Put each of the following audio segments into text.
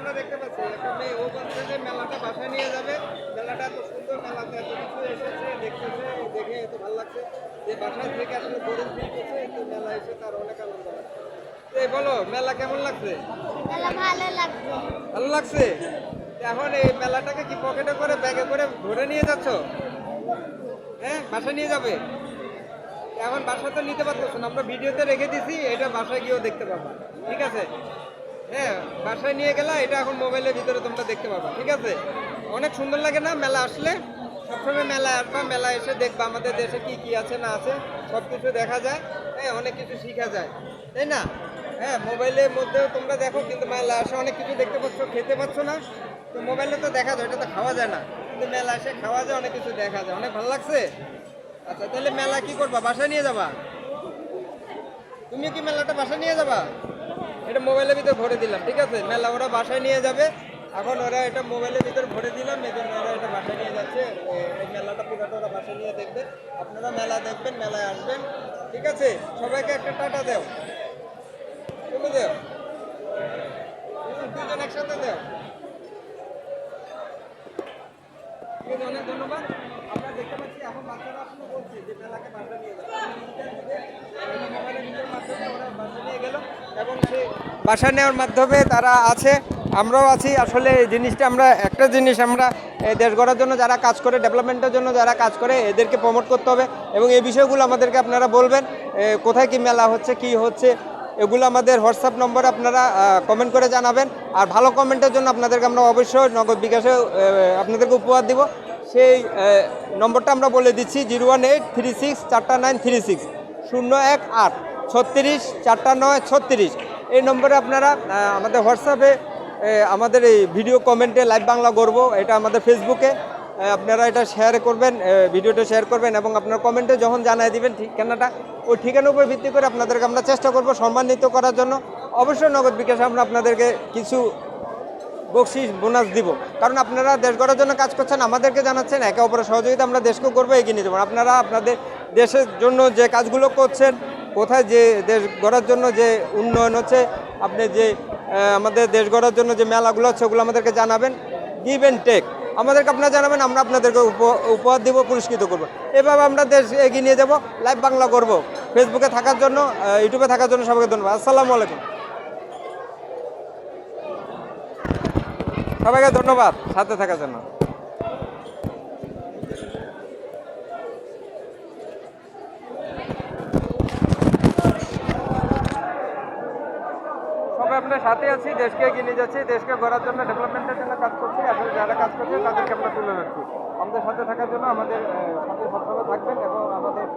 আমরা দেখতে পাচ্ছি একটা মেয়ে ও বলছে যে মেলাটা বাসায় নিয়ে যাবে, মেলাটা এত সুন্দর, মেলাতে এত কিছু এসেছে, দেখতেছে, দেখে এত ভালো লাগছে যে বাসায় থেকে আসলে বোরিং ফিল করছে, তো মেলা এসে তার অনেক আনন্দ লাগছে। তো এই বলো মেলা কেমন লাগছে? মেলা ভালো লাগছে। ভালো লাগছে। তো এখন এই মেলাটাকে কি পকেটে করে ব্যাগে করে ধরে নিয়ে যাচ্ছ? হ্যাঁ, বাসায় নিয়ে যাবে। এখন বাসায় তো নিতে পারতেছো না, আমরা ভিডিওতে রেখে দিছি, এটা বাসায় গিয়েও দেখতে পাবা, ঠিক আছে? হ্যাঁ, বাসায় নিয়ে গেলা, এটা এখন মোবাইলের ভিতরে তোমরা দেখতে পাবা, ঠিক আছে? অনেক সুন্দর লাগে না মেলা আসলে? সবসময় মেলায় আসবা, মেলা এসে দেখবা আমাদের দেশে কি কি আছে না আছে, সব কিছু দেখা যায়। হ্যাঁ, অনেক কিছু শেখা যায়, তাই না? হ্যাঁ, মোবাইলের মধ্যেও তোমরা দেখো, কিন্তু মেলা আসে অনেক কিছু দেখতে পাচ্ছ, খেতে পাচ্ছ না। তো মোবাইলে তো দেখা যায়, এটা তো খাওয়া যায় না, কিন্তু মেলা আসে খাওয়া যায়, অনেক কিছু দেখা যায়, অনেক ভালো লাগছে। আচ্ছা, তাহলে মেলা কি করবা? বাসায় নিয়ে যাবা? তুমি কি মেলাটা বাসায় নিয়ে যাবা? এটা মোবাইলের ভিতরে ভরে দিলাম, ঠিক আছে? মেলা ওরা বাসায় নিয়ে যাবে, এখন ওরা এটা মোবাইলের ভিতরে ভরে দিলাম, এই জন্য ওরা এটা বাসায় নিয়ে যাচ্ছে। এই মেলাটা পুরোটা ওরা বাসায় নিয়ে দেখবে। আপনারা মেলা দেখবেন, মেলায় আসবেন, ঠিক আছে? সবাইকে একটা টাটা দেও, তুমি দেও, দুজন একসাথে দেও। ঠিক আছে, অনেক ধন্যবাদ। আমরা দেখতে পাচ্ছি এখন বাচ্চারা আসলে বলছে যে মেলাকে বাসা নিয়ে যাবে, মোবাইলের ভিতরের মাধ্যমে ওরা বাসা নিয়ে গেল, এবং সেই বাসা নেওয়ার মাধ্যমে তারা আছে, আমরাও আছি। আসলে এই জিনিসটা আমরা একটা জিনিস আমরা দেশ গড়ার জন্য যারা কাজ করে, ডেভেলপমেন্টের জন্য যারা কাজ করে, এদেরকে প্রমোট করতে হবে, এবং এই বিষয়গুলো আমাদেরকে আপনারা বলবেন, কোথায় কি মেলা হচ্ছে, কি হচ্ছে, এগুলো আমাদের হোয়াটসঅ্যাপ নম্বরে আপনারা কমেন্ট করে জানাবেন। আর ভালো কমেন্টের জন্য আপনাদেরকে আমরা অবশ্যই নগদ বিকাশে আপনাদেরকে উপহার দিব। সেই নম্বরটা আমরা বলে দিচ্ছি, 01836 44936 018 36 এই নম্বরে আপনারা আমাদের হোয়াটসঅ্যাপে আমাদের এই ভিডিও কমেন্টে লাইভ বাংলা গর্ব, এটা আমাদের ফেসবুকে আপনারা এটা শেয়ার করবেন, ভিডিওটা শেয়ার করবেন, এবং আপনার কমেন্টে যখন জানাই দিবেন ঠিকানাটা, ওই ঠিকানার উপর ভিত্তি করে আপনাদেরকে আমরা চেষ্টা করব সম্মানিত করার জন্য। অবশ্যই নগদ বিকাশে আমরা আপনাদেরকে কিছু বকশিস বোনাস দিব, কারণ আপনারা দেশ গড়ার জন্য কাজ করছেন, আমাদেরকে জানাচ্ছেন, একে অপরের সহযোগিতা আমরা দেশকেও করবো, এগিয়ে নিয়ে যাবো। আপনারা আপনাদের দেশের জন্য যে কাজগুলো করছেন, কোথায় যে দেশ গড়ার জন্য যে উন্নয়ন হচ্ছে, আপনি যে আমাদের দেশ গড়ার জন্য যে মেলাগুলো হচ্ছে, ওগুলো আমাদেরকে জানাবেন। গিভ অ্যান্ড টেক আমাদেরকে আপনারা জানাবেন, আমরা আপনাদেরকে উপহার দিব, পুরস্কৃত করবো। এভাবে আমরা দেশ এগিয়ে নিয়ে যাবো। লাইভ বাংলা করব ফেসবুকে থাকার জন্য, ইউটিউবে থাকার জন্য সবাইকে ধন্যবাদ। আসসালামু আলাইকুম, সবাইকে ধন্যবাদ সাথে থাকার জন্য। সবাই আপনার সাথে আছি, দেশকে এগিয়ে নিয়ে যাচ্ছি, দেশকে গড়ার জন্য, ডেভেলপমেন্টের জন্য কাজ করছি। আসলে যারা কাজ করছে তাদেরকে আমরা তুলে ধরছি। আমাদের সাথে থাকার জন্য, আমাদের সাথে সবসময় থাকবেন, এবং আমাদের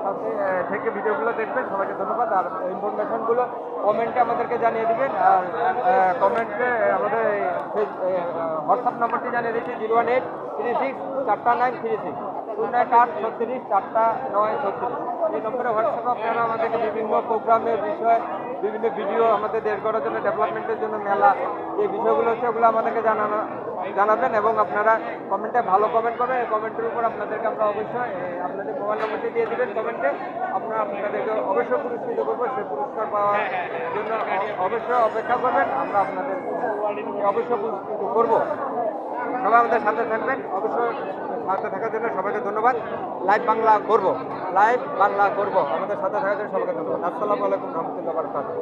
সাথে থেকে ভিডিওগুলো দেখবেন। সবাইকে ধন্যবাদ। আর ইনফরমেশনগুলো কমেন্টে আমাদেরকে জানিয়ে দিবেন, আর কমেন্টে আমাদের হোয়াটসঅ্যাপ নম্বরটি জানিয়ে দিচ্ছি, 01836 44936 01836 44936 এই নম্বরে হোয়াটসঅ্যাপে আপনারা আমাদেরকে বিভিন্ন প্রোগ্রামের বিষয়, বিভিন্ন ভিডিও, আমাদের দেশ গড়ার জন্য, ডেভেলপমেন্টের জন্য মেলা যে বিষয়গুলো হচ্ছে, ওগুলো আমাদেরকে জানাবেন, এবং আপনারা কমেন্টে ভালো কমেন্ট করবেন। এই কমেন্টের উপর আপনাদেরকে আমরা অবশ্যই আপনাদের মোবাইল নম্বরটি দিয়ে দেবেন কমেন্টে, আপনাদেরকে অবশ্যই পুরস্কৃত করবো। সেই পুরস্কার পাওয়ার জন্য অবশ্যই অপেক্ষা করবেন, আমরা আপনাদের অবশ্যই পুরস্কৃত করবো। সবাই আমাদের সাথে থাকবেন, অবশ্যই সাথে থাকার জন্য সবাইকে ধন্যবাদ। লাইভ বাংলা করব, লাইভ বাংলা করব, আমাদের সাথে থাকার জন্য সবাইকে ধন্যবাদ। আসসালামু আলাইকুম রহমতুল্লাহ বারাকাতুহু।